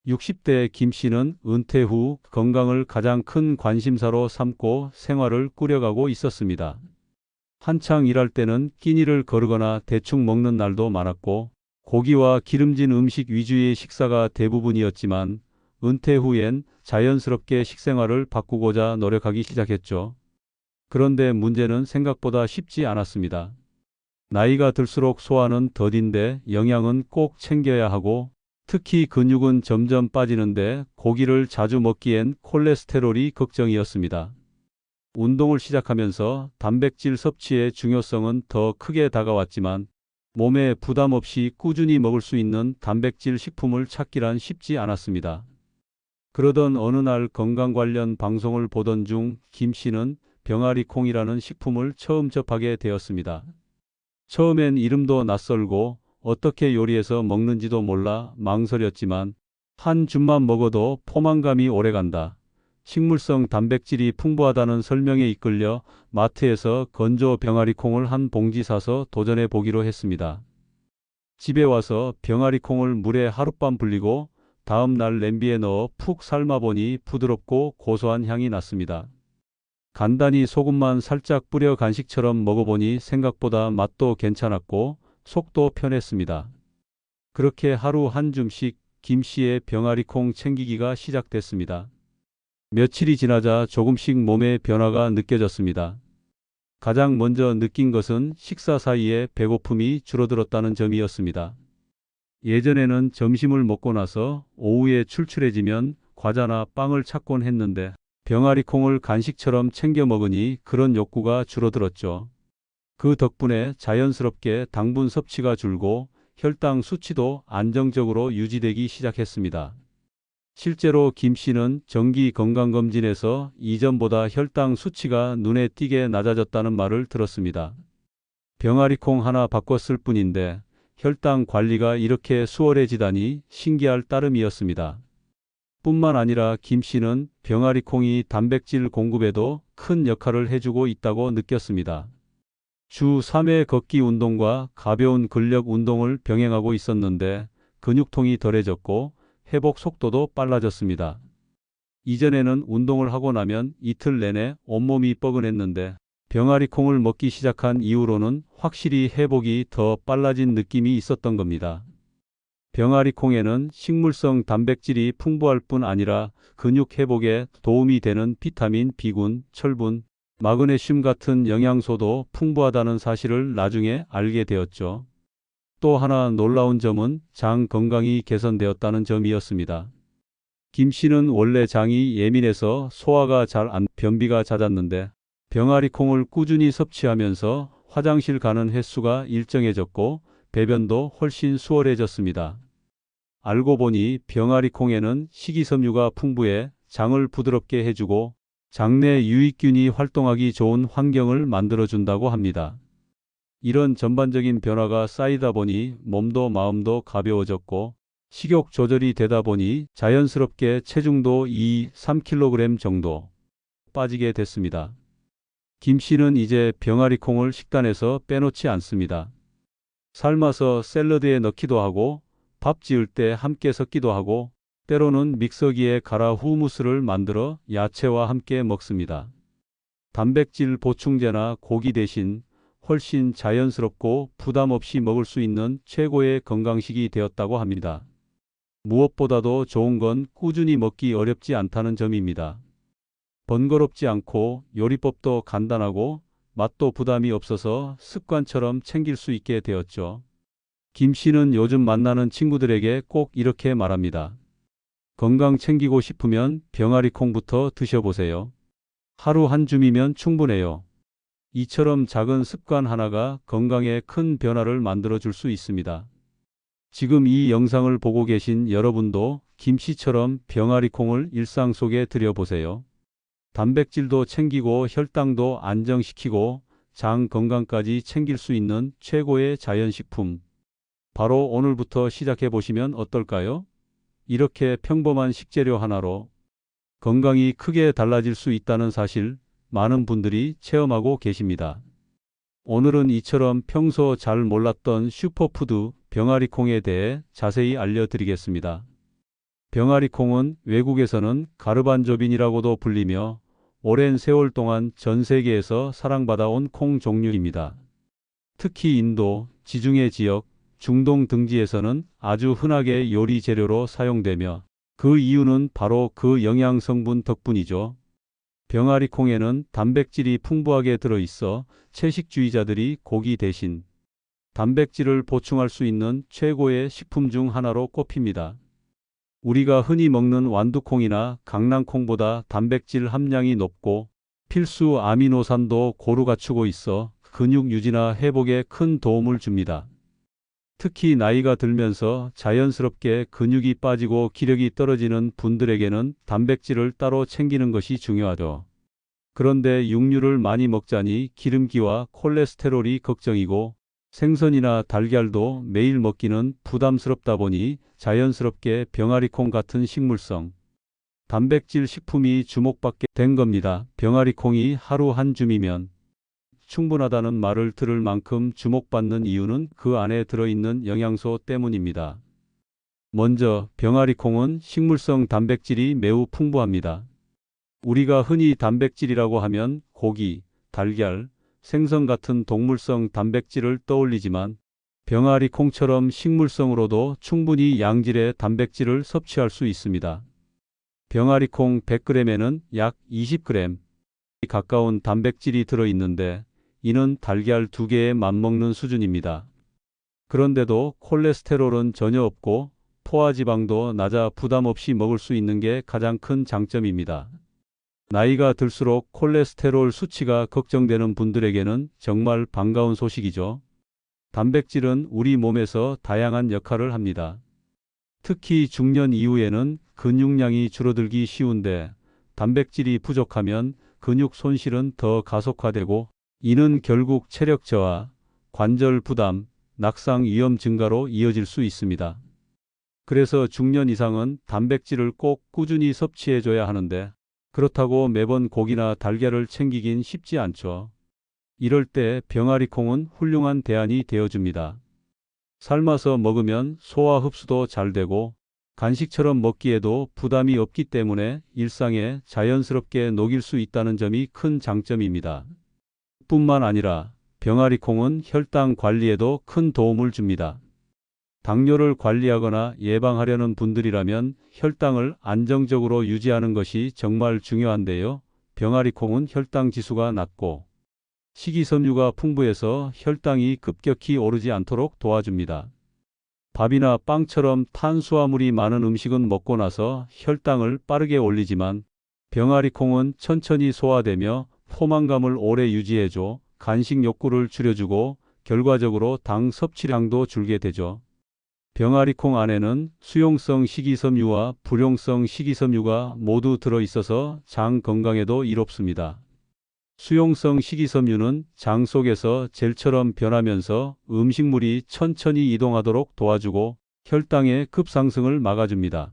60대 김 씨는 은퇴 후 건강을 가장 큰 관심사로 삼고 생활을 꾸려가고 있었습니다. 한창 일할 때는 끼니를 거르거나 대충 먹는 날도 많았고 고기와 기름진 음식 위주의 식사가 대부분이었지만 은퇴 후엔 자연스럽게 식생활을 바꾸고자 노력하기 시작했죠. 그런데 문제는 생각보다 쉽지 않았습니다. 나이가 들수록 소화는 더딘데 영양은 꼭 챙겨야 하고 특히 근육은 점점 빠지는데 고기를 자주 먹기엔 콜레스테롤이 걱정이었습니다. 운동을 시작하면서 단백질 섭취의 중요성은 더 크게 다가왔지만 몸에 부담 없이 꾸준히 먹을 수 있는 단백질 식품을 찾기란 쉽지 않았습니다. 그러던 어느 날 건강 관련 방송을 보던 중 김 씨는 병아리콩이라는 식품을 처음 접하게 되었습니다. 처음엔 이름도 낯설고 어떻게 요리해서 먹는지도 몰라 망설였지만 한 줌만 먹어도 포만감이 오래간다. 식물성 단백질이 풍부하다는 설명에 이끌려 마트에서 건조 병아리콩을 한 봉지 사서 도전해 보기로 했습니다. 집에 와서 병아리콩을 물에 하룻밤 불리고 다음 날 냄비에 넣어 푹 삶아보니 부드럽고 고소한 향이 났습니다. 간단히 소금만 살짝 뿌려 간식처럼 먹어보니 생각보다 맛도 괜찮았고 속도 편했습니다. 그렇게 하루 한 줌씩 김 씨의 병아리콩 챙기기가 시작됐습니다. 며칠이 지나자 조금씩 몸의 변화가 느껴졌습니다. 가장 먼저 느낀 것은 식사 사이에 배고픔이 줄어들었다는 점이었습니다. 예전에는 점심을 먹고 나서 오후에 출출해지면 과자나 빵을 찾곤 했는데 병아리콩을 간식처럼 챙겨 먹으니 그런 욕구가 줄어들었죠. 그 덕분에 자연스럽게 당분 섭취가 줄고 혈당 수치도 안정적으로 유지되기 시작했습니다. 실제로 김 씨는 정기 건강검진에서 이전보다 혈당 수치가 눈에 띄게 낮아졌다는 말을 들었습니다. 병아리콩 하나 바꿨을 뿐인데 혈당 관리가 이렇게 수월해지다니 신기할 따름이었습니다. 뿐만 아니라 김 씨는 병아리콩이 단백질 공급에도 큰 역할을 해주고 있다고 느꼈습니다. 주 3회 걷기 운동과 가벼운 근력 운동을 병행하고 있었는데 근육통이 덜해졌고 회복 속도도 빨라졌습니다. 이전에는 운동을 하고 나면 이틀 내내 온몸이 뻐근했는데 병아리콩을 먹기 시작한 이후로는 확실히 회복이 더 빨라진 느낌이 있었던 겁니다. 병아리콩에는 식물성 단백질이 풍부할 뿐 아니라 근육 회복에 도움이 되는 비타민 B군, 철분, 마그네슘 같은 영양소도 풍부하다는 사실을 나중에 알게 되었죠. 또 하나 놀라운 점은 장 건강이 개선되었다는 점이었습니다. 김 씨는 원래 장이 예민해서 소화가 잘 안, 변비가 잦았는데 병아리콩을 꾸준히 섭취하면서 화장실 가는 횟수가 일정해졌고 배변도 훨씬 수월해졌습니다. 알고 보니 병아리콩에는 식이섬유가 풍부해 장을 부드럽게 해주고 장내 유익균이 활동하기 좋은 환경을 만들어준다고 합니다. 이런 전반적인 변화가 쌓이다 보니 몸도 마음도 가벼워졌고 식욕 조절이 되다 보니 자연스럽게 체중도 2-3kg 정도 빠지게 됐습니다. 김 씨는 이제 병아리콩을 식단에서 빼놓지 않습니다. 삶아서 샐러드에 넣기도 하고 밥 지을 때 함께 섞기도 하고 때로는 믹서기에 갈아 후무스를 만들어 야채와 함께 먹습니다. 단백질 보충제나 고기 대신 훨씬 자연스럽고 부담 없이 먹을 수 있는 최고의 건강식이 되었다고 합니다. 무엇보다도 좋은 건 꾸준히 먹기 어렵지 않다는 점입니다. 번거롭지 않고 요리법도 간단하고 맛도 부담이 없어서 습관처럼 챙길 수 있게 되었죠. 김 씨는 요즘 만나는 친구들에게 꼭 이렇게 말합니다. 건강 챙기고 싶으면 병아리콩부터 드셔보세요. 하루 한 줌이면 충분해요. 이처럼 작은 습관 하나가 건강에 큰 변화를 만들어 줄 수 있습니다. 지금 이 영상을 보고 계신 여러분도 김 씨처럼 병아리콩을 일상 속에 들여보세요. 단백질도 챙기고 혈당도 안정시키고 장 건강까지 챙길 수 있는 최고의 자연식품. 바로 오늘부터 시작해 보시면 어떨까요? 이렇게 평범한 식재료 하나로 건강이 크게 달라질 수 있다는 사실 많은 분들이 체험하고 계십니다. 오늘은 이처럼 평소 잘 몰랐던 슈퍼푸드 병아리콩에 대해 자세히 알려드리겠습니다. 병아리콩은 외국에서는 가르반조빈이라고도 불리며 오랜 세월 동안 전 세계에서 사랑받아온 콩 종류입니다. 특히 인도, 지중해 지역, 중동 등지에서는 아주 흔하게 요리 재료로 사용되며 그 이유는 바로 그 영양 성분 덕분이죠. 병아리콩에는 단백질이 풍부하게 들어있어 채식주의자들이 고기 대신 단백질을 보충할 수 있는 최고의 식품 중 하나로 꼽힙니다. 우리가 흔히 먹는 완두콩이나 강낭콩보다 단백질 함량이 높고 필수 아미노산도 고루 갖추고 있어 근육 유지나 회복에 큰 도움을 줍니다. 특히 나이가 들면서 자연스럽게 근육이 빠지고 기력이 떨어지는 분들에게는 단백질을 따로 챙기는 것이 중요하죠. 그런데 육류를 많이 먹자니 기름기와 콜레스테롤이 걱정이고 생선이나 달걀도 매일 먹기는 부담스럽다 보니 자연스럽게 병아리콩 같은 식물성 단백질 식품이 주목받게 된 겁니다. 병아리콩이 하루 한 줌이면 충분하다는 말을 들을 만큼 주목받는 이유는 그 안에 들어있는 영양소 때문입니다. 먼저 병아리콩은 식물성 단백질이 매우 풍부합니다. 우리가 흔히 단백질이라고 하면 고기, 달걀, 생선 같은 동물성 단백질을 떠올리지만 병아리콩처럼 식물성으로도 충분히 양질의 단백질을 섭취할 수 있습니다. 병아리콩 100g에는 약 20g 가까운 단백질이 들어있는데 이는 달걀 2개에 맞먹는 수준입니다. 그런데도 콜레스테롤은 전혀 없고 포화지방도 낮아 부담 없이 먹을 수 있는 게 가장 큰 장점입니다. 나이가 들수록 콜레스테롤 수치가 걱정되는 분들에게는 정말 반가운 소식이죠. 단백질은 우리 몸에서 다양한 역할을 합니다. 특히 중년 이후에는 근육량이 줄어들기 쉬운데 단백질이 부족하면 근육 손실은 더 가속화되고 이는 결국 체력 저하, 관절 부담, 낙상 위험 증가로 이어질 수 있습니다. 그래서 중년 이상은 단백질을 꼭 꾸준히 섭취해줘야 하는데 그렇다고 매번 고기나 달걀을 챙기긴 쉽지 않죠. 이럴 때 병아리콩은 훌륭한 대안이 되어줍니다. 삶아서 먹으면 소화 흡수도 잘 되고 간식처럼 먹기에도 부담이 없기 때문에 일상에 자연스럽게 녹일 수 있다는 점이 큰 장점입니다. 뿐만 아니라 병아리콩은 혈당 관리에도 큰 도움을 줍니다. 당뇨를 관리하거나 예방하려는 분들이라면 혈당을 안정적으로 유지하는 것이 정말 중요한데요. 병아리콩은 혈당 지수가 낮고 식이섬유가 풍부해서 혈당이 급격히 오르지 않도록 도와줍니다. 밥이나 빵처럼 탄수화물이 많은 음식은 먹고 나서 혈당을 빠르게 올리지만 병아리콩은 천천히 소화되며 포만감을 오래 유지해줘 간식 욕구를 줄여주고 결과적으로 당 섭취량도 줄게 되죠. 병아리콩 안에는 수용성 식이섬유와 불용성 식이섬유가 모두 들어있어서 장 건강에도 이롭습니다. 수용성 식이섬유는 장 속에서 젤처럼 변하면서 음식물이 천천히 이동하도록 도와주고 혈당의 급상승을 막아줍니다.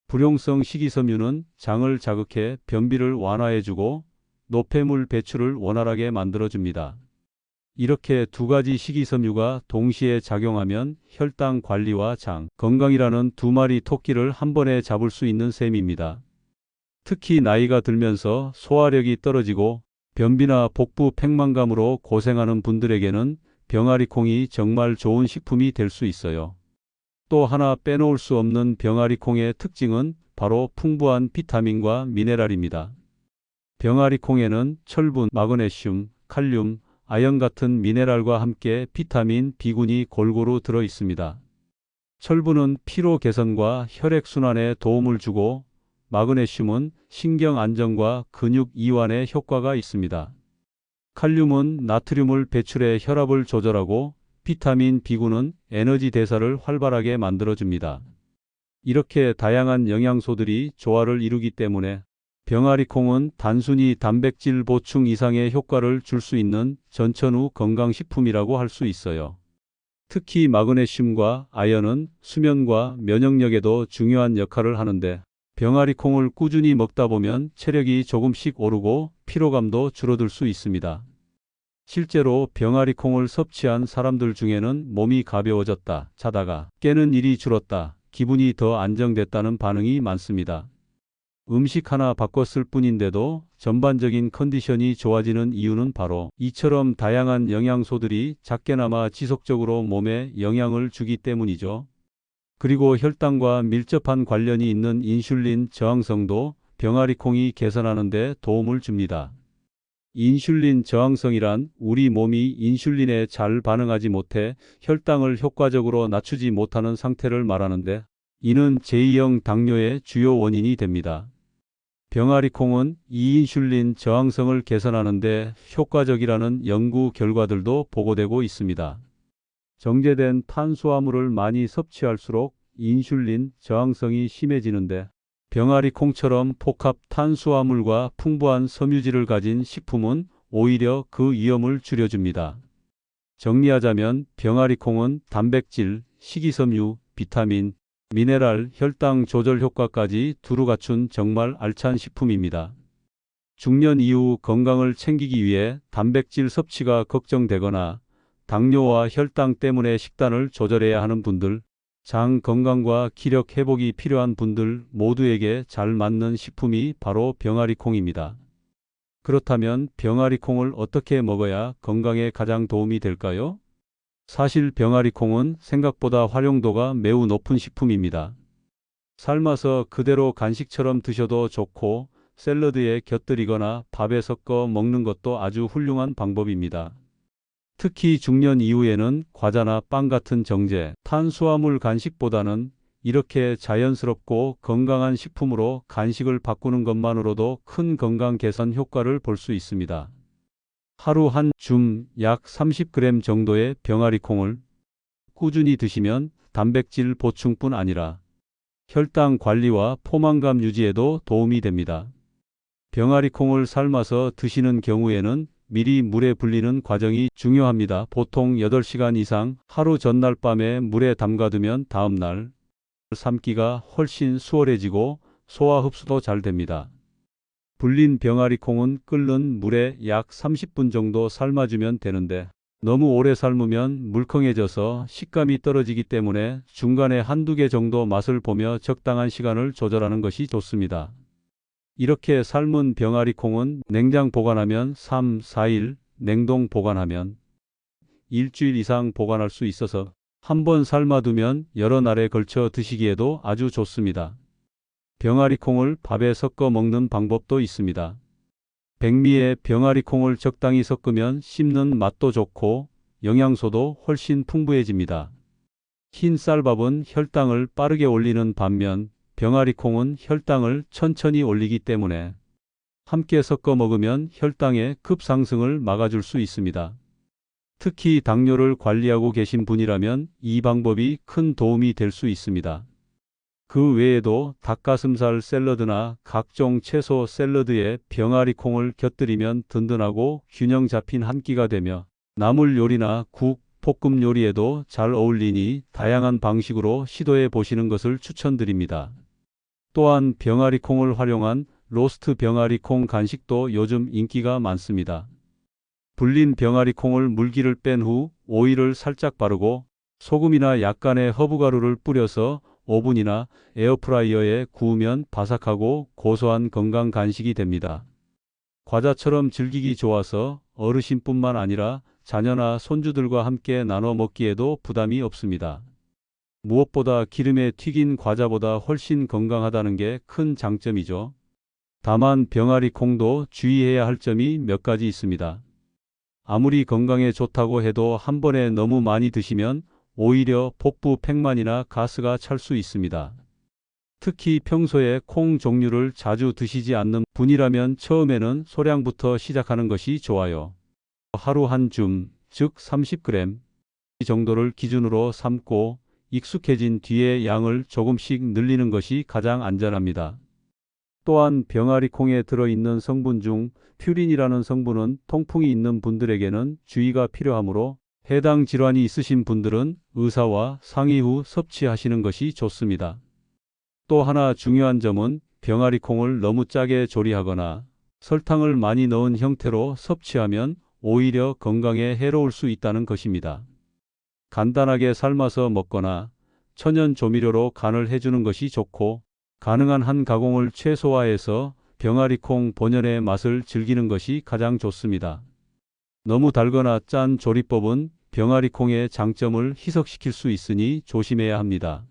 불용성 식이섬유는 장을 자극해 변비를 완화해주고 노폐물 배출을 원활하게 만들어줍니다. 이렇게 두 가지 식이섬유가 동시에 작용하면 혈당 관리와 장 건강이라는 두 마리 토끼를 한 번에 잡을 수 있는 셈입니다. 특히 나이가 들면서 소화력이 떨어지고 변비나 복부 팽만감으로 고생하는 분들에게는 병아리콩이 정말 좋은 식품이 될 수 있어요. 또 하나 빼놓을 수 없는 병아리콩의 특징은 바로 풍부한 비타민과 미네랄입니다. 병아리콩에는 철분, 마그네슘, 칼륨, 아연 같은 미네랄과 함께 비타민 B군이 골고루 들어 있습니다. 철분은 피로 개선과 혈액순환에 도움을 주고 마그네슘은 신경 안정과 근육 이완에 효과가 있습니다. 칼륨은 나트륨을 배출해 혈압을 조절하고 비타민 B군은 에너지 대사를 활발하게 만들어줍니다. 이렇게 다양한 영양소들이 조화를 이루기 때문에 병아리콩은 단순히 단백질 보충 이상의 효과를 줄 수 있는 전천후 건강식품이라고 할 수 있어요. 특히 마그네슘과 아연은 수면과 면역력에도 중요한 역할을 하는데 병아리콩을 꾸준히 먹다 보면 체력이 조금씩 오르고 피로감도 줄어들 수 있습니다. 실제로 병아리콩을 섭취한 사람들 중에는 몸이 가벼워졌다, 자다가 깨는 일이 줄었다, 기분이 더 안정됐다는 반응이 많습니다. 음식 하나 바꿨을 뿐인데도 전반적인 컨디션이 좋아지는 이유는 바로 이처럼 다양한 영양소들이 작게나마 지속적으로 몸에 영향을 주기 때문이죠. 그리고 혈당과 밀접한 관련이 있는 인슐린 저항성도 병아리콩이 개선하는 데 도움을 줍니다. 인슐린 저항성이란 우리 몸이 인슐린에 잘 반응하지 못해 혈당을 효과적으로 낮추지 못하는 상태를 말하는데, 이는 제2형 당뇨의 주요 원인이 됩니다. 병아리콩은 이 인슐린 저항성을 개선하는 데 효과적이라는 연구 결과들도 보고되고 있습니다. 정제된 탄수화물을 많이 섭취할수록 인슐린 저항성이 심해지는데, 병아리콩처럼 복합 탄수화물과 풍부한 섬유질을 가진 식품은 오히려 그 위험을 줄여줍니다. 정리하자면 병아리콩은 단백질, 식이섬유, 비타민, 미네랄, 혈당 조절 효과까지 두루 갖춘 정말 알찬 식품입니다. 중년 이후 건강을 챙기기 위해 단백질 섭취가 걱정되거나 당뇨와 혈당 때문에 식단을 조절해야 하는 분들, 장 건강과 기력 회복이 필요한 분들 모두에게 잘 맞는 식품이 바로 병아리콩입니다. 그렇다면 병아리콩을 어떻게 먹어야 건강에 가장 도움이 될까요? 사실 병아리콩은 생각보다 활용도가 매우 높은 식품입니다. 삶아서 그대로 간식처럼 드셔도 좋고, 샐러드에 곁들이거나 밥에 섞어 먹는 것도 아주 훌륭한 방법입니다. 특히 중년 이후에는 과자나 빵 같은 정제, 탄수화물 간식보다는 이렇게 자연스럽고 건강한 식품으로 간식을 바꾸는 것만으로도 큰 건강 개선 효과를 볼 수 있습니다. 하루 한 줌 약 30g 정도의 병아리콩을 꾸준히 드시면 단백질 보충뿐 아니라 혈당 관리와 포만감 유지에도 도움이 됩니다. 병아리콩을 삶아서 드시는 경우에는 미리 물에 불리는 과정이 중요합니다. 보통 8시간 이상 하루 전날 밤에 물에 담가두면 다음날 삶기가 훨씬 수월해지고 소화 흡수도 잘 됩니다. 불린 병아리콩은 끓는 물에 약 30분 정도 삶아주면 되는데, 너무 오래 삶으면 물컹해져서 식감이 떨어지기 때문에 중간에 한두 개 정도 맛을 보며 적당한 시간을 조절하는 것이 좋습니다. 이렇게 삶은 병아리콩은 냉장 보관하면 3, 4일, 냉동 보관하면 일주일 이상 보관할 수 있어서 한번 삶아두면 여러 날에 걸쳐 드시기에도 아주 좋습니다. 병아리콩을 밥에 섞어 먹는 방법도 있습니다. 백미에 병아리콩을 적당히 섞으면 씹는 맛도 좋고 영양소도 훨씬 풍부해집니다. 흰 쌀밥은 혈당을 빠르게 올리는 반면 병아리콩은 혈당을 천천히 올리기 때문에 함께 섞어 먹으면 혈당의 급상승을 막아줄 수 있습니다. 특히 당뇨를 관리하고 계신 분이라면 이 방법이 큰 도움이 될 수 있습니다. 그 외에도 닭가슴살 샐러드나 각종 채소 샐러드에 병아리콩을 곁들이면 든든하고 균형 잡힌 한 끼가 되며, 나물 요리나 국, 볶음 요리에도 잘 어울리니 다양한 방식으로 시도해 보시는 것을 추천드립니다. 또한 병아리콩을 활용한 로스트 병아리콩 간식도 요즘 인기가 많습니다. 불린 병아리콩을 물기를 뺀 후 오일을 살짝 바르고 소금이나 약간의 허브가루를 뿌려서 오븐이나 에어프라이어에 구우면 바삭하고 고소한 건강 간식이 됩니다. 과자처럼 즐기기 좋아서 어르신뿐만 아니라 자녀나 손주들과 함께 나눠 먹기에도 부담이 없습니다. 무엇보다 기름에 튀긴 과자보다 훨씬 건강하다는 게 큰 장점이죠. 다만 병아리콩도 주의해야 할 점이 몇 가지 있습니다. 아무리 건강에 좋다고 해도 한 번에 너무 많이 드시면 오히려 복부 팽만이나 가스가 찰 수 있습니다. 특히 평소에 콩 종류를 자주 드시지 않는 분이라면 처음에는 소량부터 시작하는 것이 좋아요. 하루 한 줌, 즉 30g 정도를 기준으로 삶고 익숙해진 뒤에 양을 조금씩 늘리는 것이 가장 안전합니다. 또한 병아리콩에 들어있는 성분 중 퓨린이라는 성분은 통풍이 있는 분들에게는 주의가 필요하므로 해당 질환이 있으신 분들은 의사와 상의 후 섭취하시는 것이 좋습니다. 또 하나 중요한 점은 병아리콩을 너무 짜게 조리하거나 설탕을 많이 넣은 형태로 섭취하면 오히려 건강에 해로울 수 있다는 것입니다. 간단하게 삶아서 먹거나 천연 조미료로 간을 해주는 것이 좋고 가능한 한 가공을 최소화해서 병아리콩 본연의 맛을 즐기는 것이 가장 좋습니다. 너무 달거나 짠 조리법은 병아리콩의 장점을 희석시킬 수 있으니 조심해야 합니다.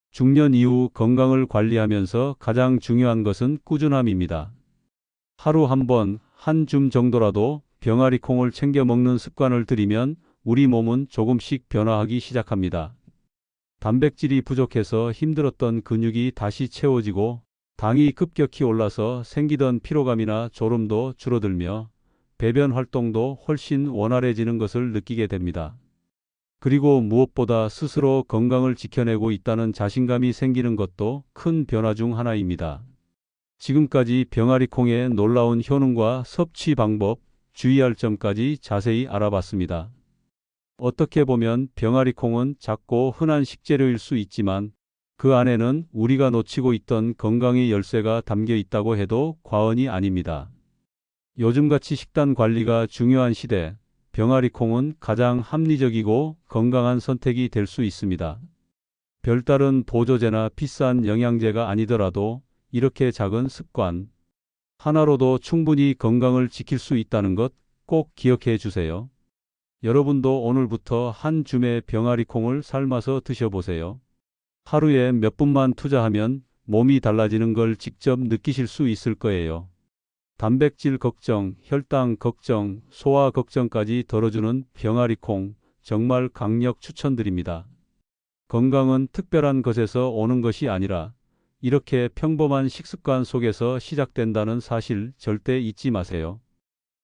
중년 이후 건강을 관리하면서 가장 중요한 것은 꾸준함입니다. 하루 한 번, 한 줌 정도라도 병아리콩을 챙겨 먹는 습관을 들이면 우리 몸은 조금씩 변화하기 시작합니다. 단백질이 부족해서 힘들었던 근육이 다시 채워지고 당이 급격히 올라서 생기던 피로감이나 졸음도 줄어들며 배변 활동도 훨씬 원활해지는 것을 느끼게 됩니다. 그리고 무엇보다 스스로 건강을 지켜내고 있다는 자신감이 생기는 것도 큰 변화 중 하나입니다. 지금까지 병아리콩의 놀라운 효능과 섭취 방법, 주의할 점까지 자세히 알아봤습니다. 어떻게 보면 병아리콩은 작고 흔한 식재료일 수 있지만 그 안에는 우리가 놓치고 있던 건강의 열쇠가 담겨 있다고 해도 과언이 아닙니다. 요즘같이 식단 관리가 중요한 시대, 병아리콩은 가장 합리적이고 건강한 선택이 될 수 있습니다. 별다른 보조제나 비싼 영양제가 아니더라도 이렇게 작은 습관 하나로도 충분히 건강을 지킬 수 있다는 것 꼭 기억해 주세요. 여러분도 오늘부터 한 줌의 병아리콩을 삶아서 드셔보세요. 하루에 몇 분만 투자하면 몸이 달라지는 걸 직접 느끼실 수 있을 거예요. 단백질 걱정, 혈당 걱정, 소화 걱정까지 덜어주는 병아리콩 정말 강력 추천드립니다. 건강은 특별한 것에서 오는 것이 아니라 이렇게 평범한 식습관 속에서 시작된다는 사실 절대 잊지 마세요.